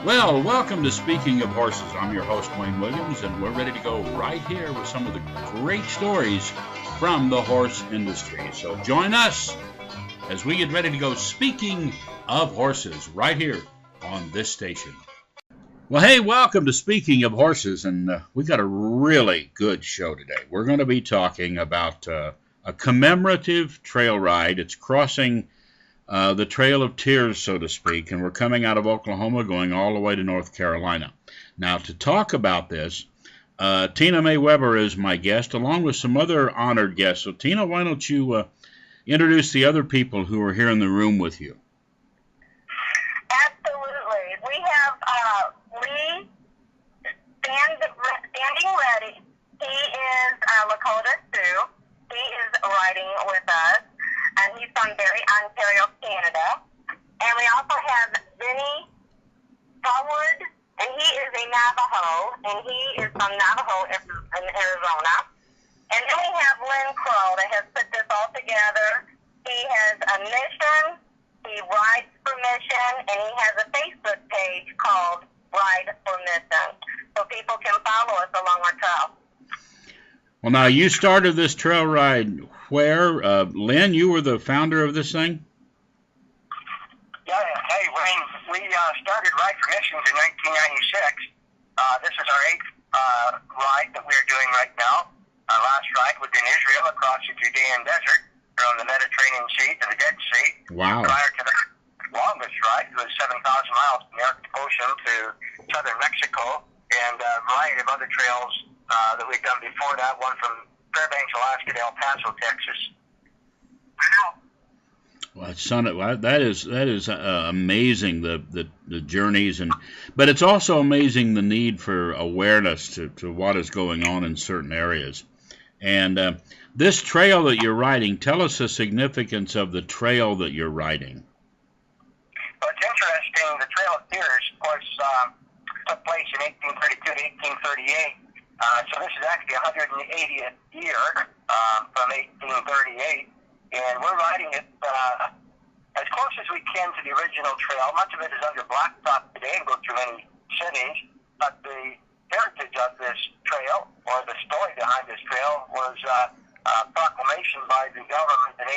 Well, welcome to Speaking of Horses. I'm your host, Wayne Williams, and we're ready to go right here with some of the great stories from the horse industry. So join us as we get ready to go Speaking of Horses right here on this station. Well, hey, welcome to Speaking of Horses, and we got a really good show today. We're going to be talking about a commemorative trail ride. It's crossing the Trail of Tears, so to speak, and we're coming out of Oklahoma going all the way to North Carolina. Now, to talk about this, Tina Mae Weber is my guest, along with some other honored guests. So, Tina, why don't you introduce the other people who are here in the room with you? Absolutely. We have Lee standing ready. He is Lakota Sioux. He is riding with us. And he's from Barrie, Ontario, Canada. And we also have Vinny Forward, and he is a Navajo, and he is from Navajo in Arizona. And then we have Lynn Crow that has put this all together. He has a mission, he rides for mission, and he has a Facebook page called Ride for Mission, so people can follow us along our trail. Well, now, you started this trail ride where? Lynn, you were the founder of this thing? Yeah, hey, Wayne, we started Ride for Missions in 1996. This is our eighth ride that we're doing right now. Our last ride was in Israel across the Judean Desert from the Mediterranean Sea to the Dead Sea. Wow. Prior to the longest ride, it was 7,000 miles from the Arctic Ocean to southern Mexico, and a variety of other trails that we've done before that, one from Fairbanks, Alaska to El Paso, Texas. Well, that is amazing, the journeys, but it's also amazing the need for awareness to what is going on in certain areas. And this trail that you're riding, tell us the significance of the trail that you're riding. Well, it's interesting. The Trail of Tears, of course, took place in 1832 to 1838. So this is actually 180th year from 1838, and we're riding it as close as we can to the original trail. Much of it is under blacktop today and go through many cities, but the heritage of this trail, or the story behind this trail, was a proclamation by the government in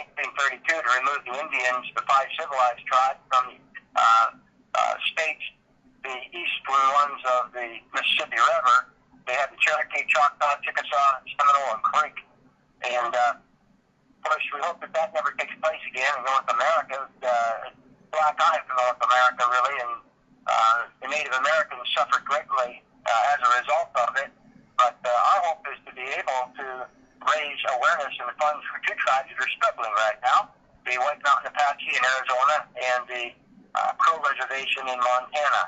1832 to remove the Indians, the five civilized tribes, from states, the eastern ones of the Mississippi River. They had the Cherokee, Choctaw, Chickasaw, Seminole, and Creek. And, of course, we hope that never takes place again in North America. Black eye for North America, really, and the Native Americans suffered greatly as a result of it. But our hope is to be able to raise awareness and funds for two tribes that are struggling right now, the White Mountain Apache in Arizona and the Crow Reservation in Montana.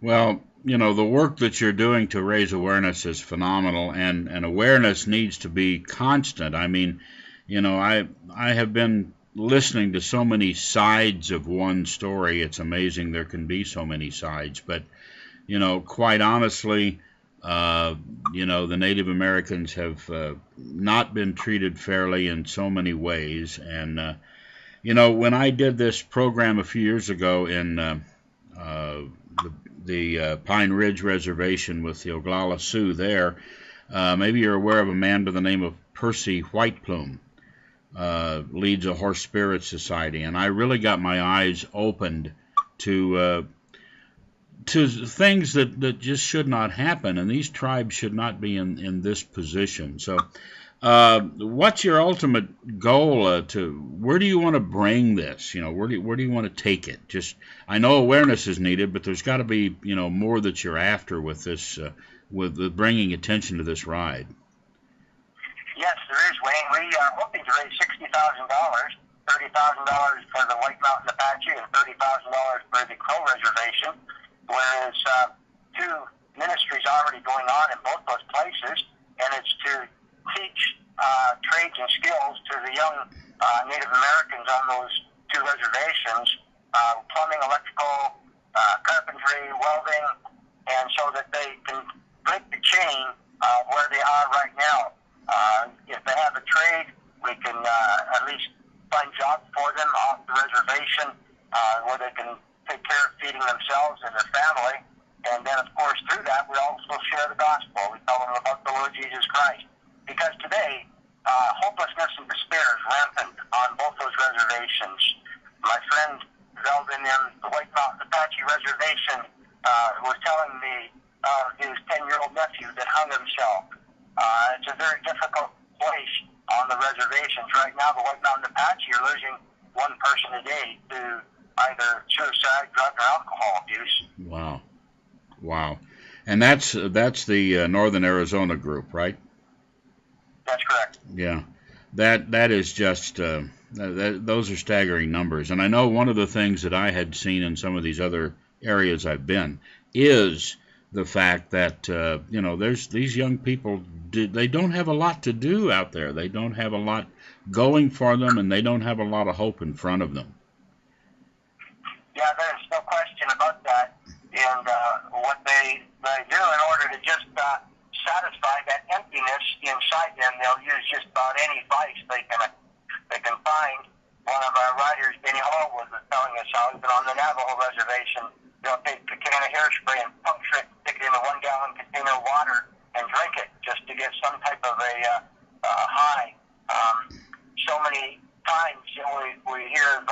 Well, you know, the work that you're doing to raise awareness is phenomenal, and awareness needs to be constant. I mean, you know, I have been listening to so many sides of one story. It's amazing there can be so many sides. But, you know, quite honestly, you know, the Native Americans have not been treated fairly in so many ways. And, you know, when I did this program a few years ago in the Pine Ridge Reservation with the Oglala Sioux there, maybe you're aware of a man by the name of Percy Whiteplume, leads a horse spirit society, and I really got my eyes opened to things that just should not happen, and these tribes should not be in this position. So what's your ultimate goal? Where do you want to bring this? You know, where do you want to take it? Just, I know awareness is needed, but there's got to be, you know, more that you're after with this, with the bringing attention to this ride. Yes, there is, Wayne. We are hoping to raise $60,000, $30,000 for the White Mountain Apache and $30,000 for the Crow Reservation, whereas two ministries already going on in both those places, and it's to teach trades and skills to the young Native Americans on those two reservations, plumbing, electrical, carpentry, welding, and so that they can break the chain where they are right now. If they have a trade, we can at least find jobs for them off the reservation where they can take care of feeding themselves and their family. And then, of course, through that, we also share the gospel. We tell them about the Lord Jesus Christ. Because today, hopelessness and despair is rampant on both those reservations. My friend held in the White Mountain Apache Reservation was telling me his 10-year-old nephew that hung himself. It's a very difficult place on the reservations. Right now, the White Mountain Apache are losing one person a day to either suicide, drug, or alcohol abuse. Wow. Wow. And that's the Northern Arizona group, right? That's correct. Yeah. That is just, those are staggering numbers. And I know one of the things that I had seen in some of these other areas I've been is the fact that, there's these young people, they don't have a lot to do out there. They don't have a lot going for them, and they don't have a lot of hope in front of them. Yeah, there's no question about that. And what they do in order to just satisfy that emptiness inside them, they'll use just about any vice they can find. One of our writers, Benny Hall, was telling us how even on the Navajo reservation, they'll take a can of hairspray and puncture it, stick it in a 1-gallon container of water, and drink it just to get some type of a high. So many times, we hear of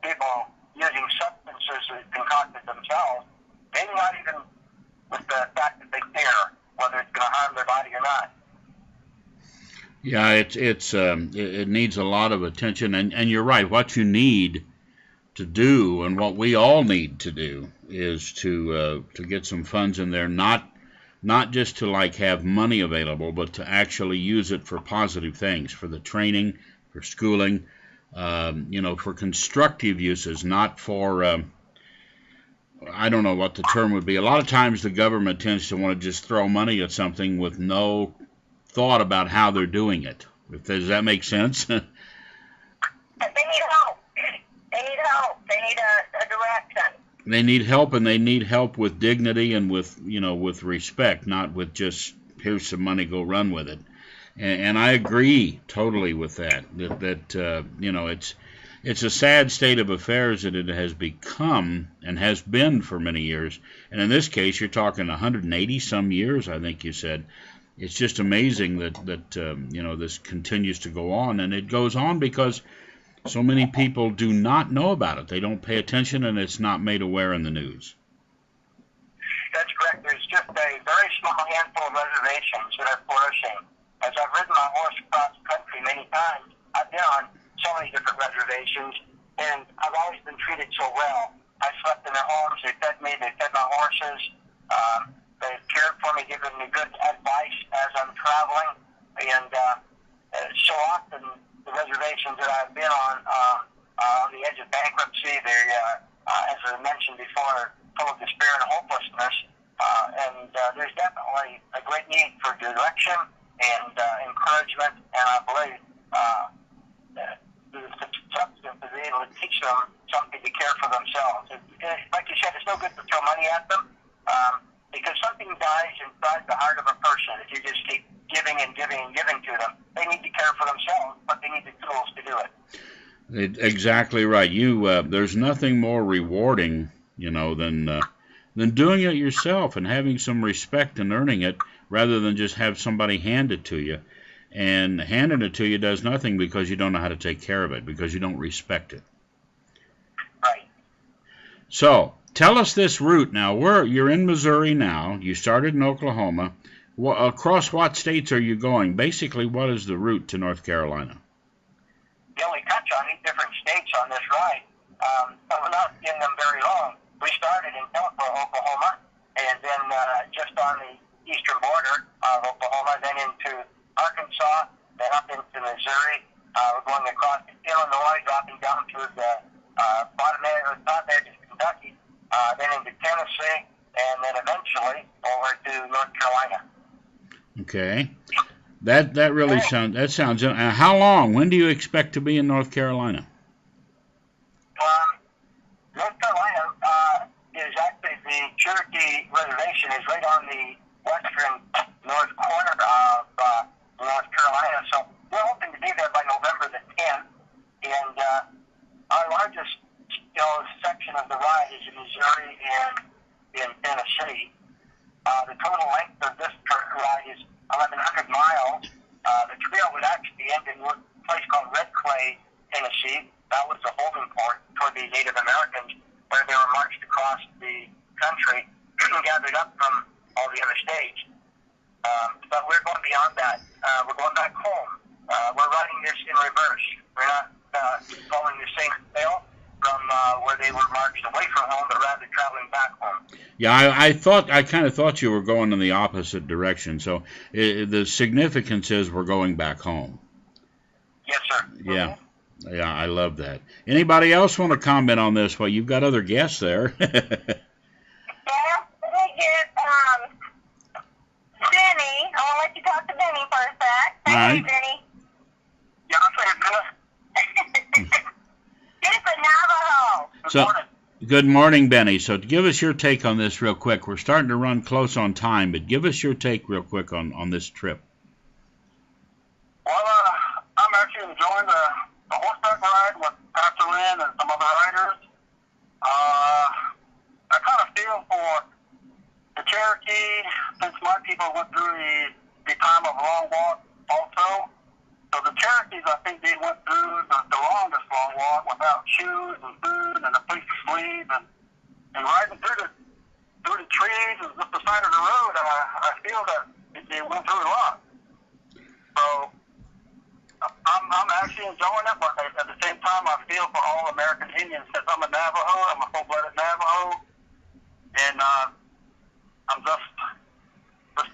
people using substances that concocted themselves, maybe not even with the fact that they care whether it's going to harm their body or not. Yeah, it needs a lot of attention, and you're right. What you need to do, and what we all need to do, is to get some funds in there, not just to have money available, but to actually use it for positive things, for the training, for schooling, for constructive uses, not for I don't know what the term would be. A lot of times the government tends to want to just throw money at something with no thought about how they're doing it. Does that make sense? They need help. They need help. They need a direction. They need help, and they need help with dignity and with respect, not with just, here's some money, go run with it. And I agree totally with that. It's a sad state of affairs that it has become and has been for many years. And in this case, you're talking 180 some years, I think you said. It's just amazing that this continues to go on, and it goes on because so many people do not know about it. They don't pay attention, and it's not made aware in the news. That's correct. There's just a very small handful of reservations that are flourishing. As I've ridden my horse across the country many times, I've been on so many different reservations, and I've always been treated so well. I slept in their homes. They fed me. They fed my horses. They've cared for me, given me good advice as I'm traveling. And so often, the reservations that I've been on the edge of bankruptcy, they, as I mentioned before, full of despair and hopelessness. And there's definitely a great need for direction and encouragement. And I believe the substance is able to teach them something to care for themselves. Like you said, it's no good to throw money at them. Because something dies inside the heart of a person if you just keep giving and giving and giving to them. They need to care for themselves, but they need the tools to do it. Exactly right. There's nothing more rewarding, than doing it yourself and having some respect and earning it, rather than just have somebody hand it to you. And handing it to you does nothing because you don't know how to take care of it, because you don't respect it. Right. So, tell us this route now. You're in Missouri now. You started in Oklahoma. Across what states are you going? Basically, what is the route to North Carolina? We only touch on 8 different states on this ride, but we're not in them very long. We started in Tulsa, Oklahoma, and then just on the eastern border of Oklahoma, then into Arkansas, then up into Missouri. We're going across Illinois, dropping down to the top edge of Kentucky. Then into Tennessee, and then eventually over to North Carolina. Okay, that really sounds. How long? When do you expect to be in North Carolina? North Carolina is actually the Cherokee Reservation is right on the western north corner of North Carolina. So we're hoping to be there by November the 10th, and our largest section of the ride is Missouri and in Tennessee. The total length of this ride is 1,100 miles. The trail would actually end in a place called Red Clay, Tennessee. That was the holding port for the Native Americans, where they were marched across the country and gathered up from all the other states. But we're going beyond that. We're going back home. We're riding this in reverse. We're not following the same trail from where they were marched away from home, but rather traveling back home. Yeah, I kind of thought you were going in the opposite direction. So the significance is we're going back home. Yes, sir. Yeah. Yeah, I love that. Anybody else want to comment on this? Well, you've got other guests there. Yeah, we get Benny. I want to let you talk to Benny for a sec. Hey, All right. Benny. Yeah, I'm saying, It's a Navajo. So, good morning, Benny. So give us your take on this real quick. We're starting to run close on time, but give us your take real quick on this trip. Well, I'm actually enjoying the horseback ride with Pastor Lynn and some other riders. I kind of feel for the Cherokee, since my people went through the time of long walk also. So the Cherokees, I think they went through the longest long walk without shoes and food and a place to sleep and riding through the trees and up the side of the road. I feel that they went through a lot. So I'm actually enjoying it, but at the same time, I feel for all American Indians. Since I'm a Navajo, I'm a full-blooded Navajo, and I'm just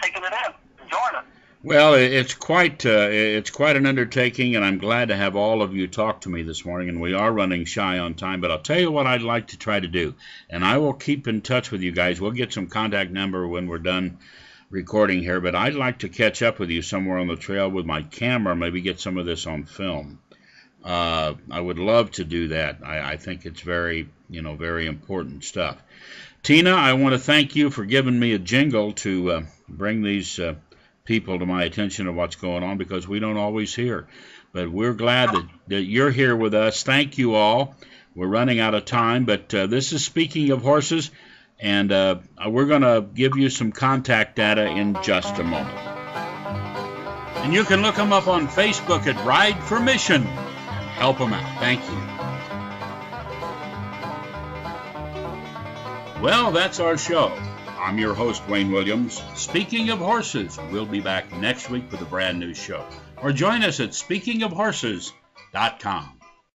taking it in, enjoying it. Well, it's quite an undertaking, and I'm glad to have all of you talk to me this morning. And we are running shy on time, but I'll tell you what I'd like to try to do, and I will keep in touch with you guys. We'll get some contact number when we're done recording here, but I'd like to catch up with you somewhere on the trail with my camera, maybe get some of this on film. I would love to do that. I think it's very important stuff. Tina, I want to thank you for giving me a jingle to bring these people to my attention of what's going on, because we don't always hear. But we're glad that you're here with us. Thank you all. We're running out of time, but this is Speaking of Horses, and we're going to give you some contact data in just a moment. And you can look them up on Facebook at Ride for Mission and help them out. Thank you. Well, that's our show. I'm your host, Wayne Williams. Speaking of Horses, we'll be back next week with a brand new show. Or join us at speakingofhorses.com.